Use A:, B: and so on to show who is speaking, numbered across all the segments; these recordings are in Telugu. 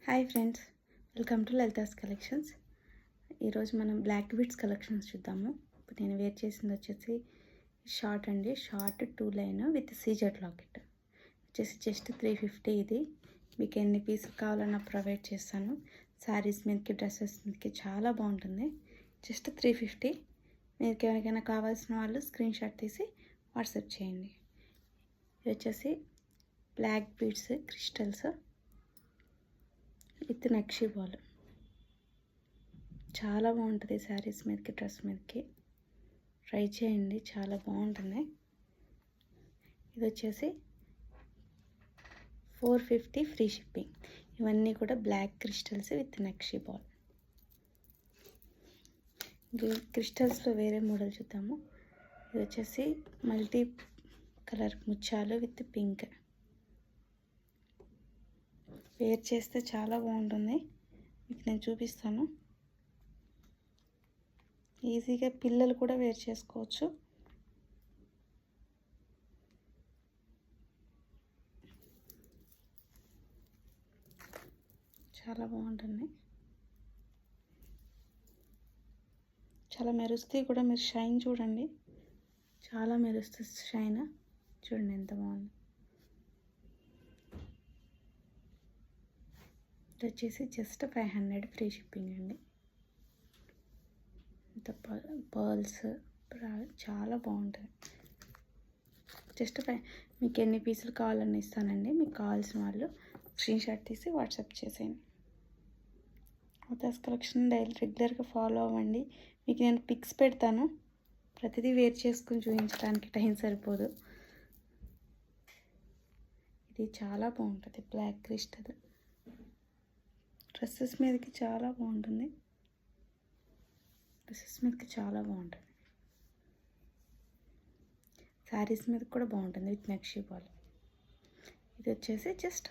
A: Hi friends, welcome to Lalitha's collections. ఈరోజు మనం బ్లాక్ బీడ్స్ కలెక్షన్స్ చూద్దాము. ఇప్పుడు నేను వేర్ చేసింది వచ్చేసి షార్ట్ అండి, short 2 line with CZ locket వచ్చేసి జస్ట్ 350. ఇది మీకు ఎన్ని పీసులు కావాలన్నా ప్రొవైడ్ చేస్తాను. శారీస్ మీదకి, డ్రెస్సెస్ మీదకి చాలా బాగుంటుంది. జస్ట్ 350. మీకు ఎవరికైనా కావాల్సిన వాళ్ళు స్క్రీన్ షాట్ తీసి వాట్సాప్ చేయండి. ఇది వచ్చేసి బ్లాక్ బీడ్స్ క్రిస్టల్స్ విత్ నక్షి బాల్. చాలా బాగుంటుంది శారీస్ మీదకి, డ్రెస్ మీదకి. ట్రై చేయండి, చాలా బాగుంటుంది. ఇది వచ్చేసి 450 ఫ్రీ షిప్పింగ్. ఇవన్నీ కూడా బ్లాక్ క్రిస్టల్స్ విత్ నక్షి బాల్. క్రిస్టల్స్లో వేరే మోడల్ చూద్దాము. ఇది వచ్చేసి మల్టీ కలర్ ముత్యాలు విత్ పింక్. వేర్ చేస్తే చాలా బాగుంటుంది. మీకు నేను చూపిస్తాను. ఈజీగా పిల్లలు కూడా వేర్ చేసుకోవచ్చు. చాలా బాగుంటుంది. చాలా మెరుస్తాయి కూడా. మీరు షైన్ చూడండి, చాలా మెరుస్తుంది షైన్. చూడండి ఎంత బాగుంది. ఇది వచ్చేసి జస్ట్ 500 ఫ్రీ షిప్పింగ్ అండి. ఇంత పర్ల్స్ చాలా బాగుంటుంది. జస్ట్ మీకు ఎన్ని పీసులు కావాలని ఇస్తానండి. మీకు కావాల్సిన వాళ్ళు స్క్రీన్ షాట్ తీసి వాట్సాప్ చేసేయండి. లలితాస్ కలెక్షన్ రెగ్యులర్గా ఫాలో అవ్వండి. మీకు నేను పిక్స్ పెడతాను. ప్రతిదీ వేర్ చేసుకుని చూపించడానికి టైం సరిపోదు. ఇది చాలా బాగుంటుంది. బ్లాక్ క్రిస్టల్ డ్రెస్సెస్ మీదకి చాలా బాగుంటుంది. శారీస్ మీద కూడా బాగుంటుంది విత్ నక్షి బాల్. ఇది వచ్చేసి జస్ట్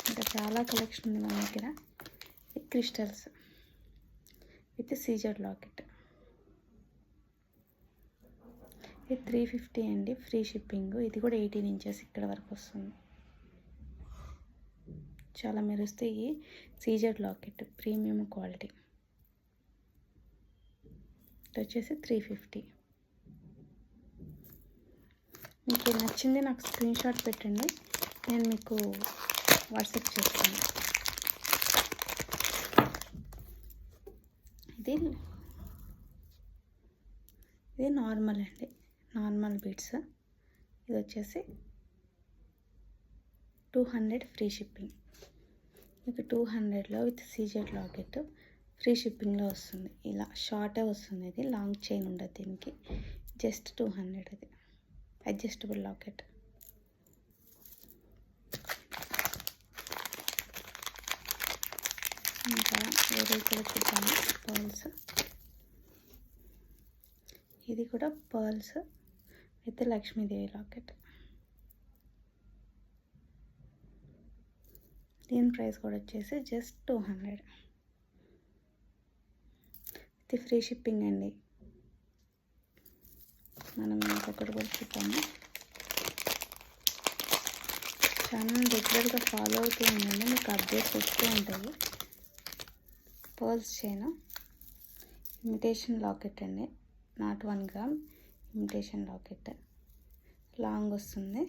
A: ఇంకా చాలా కలెక్షన్ ఉంది మన దగ్గర. Crystals with CZ locket. ఇది 350 అండి, ఫ్రీ షిప్పింగ్. ఇది కూడా 18 ఇంచెస్ ఇక్కడ వరకు వస్తుంది. చాలా మెరుస్తాయి. CZ locket, premium quality. ఇది వచ్చేసి 350. మీకు నచ్చింది నాకు స్క్రీన్ షాట్ పెట్టండి, నేను మీకు వాట్సాప్ చేస్తాను. ఇది నార్మల్ అండి, నార్మల్ బీడ్స్. ఇది వచ్చేసి 200 ఫ్రీ షిప్పింగ్. మీకు 200లో విత్ సీజెడ్ లాకెట్ ఫ్రీ షిప్పింగ్లో వస్తుంది. ఇలా షార్టే వస్తుంది. ఇది లాంగ్ చైన్ ఉండదు దీనికి. జస్ట్ 200. ఇది అడ్జస్టబుల్ లాకెట్. ఇంకా వేరే కూడా చూద్దాము. పర్ల్స్. ఇది కూడా పర్ల్స్ విత్ లక్ష్మీదేవి లాకెట్. దీని ప్రైస్ కూడా వచ్చేసి జస్ట్ 200. ఇది ఫ్రీ షిప్పింగ్ అండి. మనం ఇంకొకటి కూడా చూద్దాము. ఛానల్ రెగ్యులర్గా ఫాలో అవుతూ ఉండండి, మీకు అప్డేట్స్ వస్తూ ఉంటాయి. పర్ల్స్ చైన్ ఇమిటేషన్ లాకెట్ అండి, not 1 gram imitation locket. Long వస్తుంది.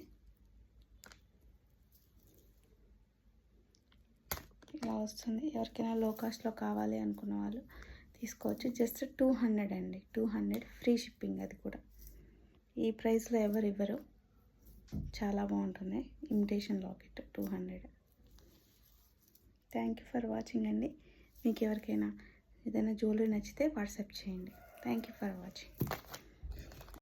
A: ఇలా వస్తుంది. ఎవరికైనా లో కాస్ట్లో కావాలి అనుకున్న వాళ్ళు తీసుకోవచ్చు. జస్ట్ 200 అండి, 200 ఫ్రీ షిప్పింగ్. అది కూడా ఈ ప్రైస్లో ఎవరు ఇవ్వరు. చాలా బాగుంటుంది. Imitation locket 200. Thank you for watching అండి. మీకు ఎవరికైనా ఏదైనా జ్యువెలరీ నచ్చితే వాట్సాప్ చేయండి. Thank you for watching.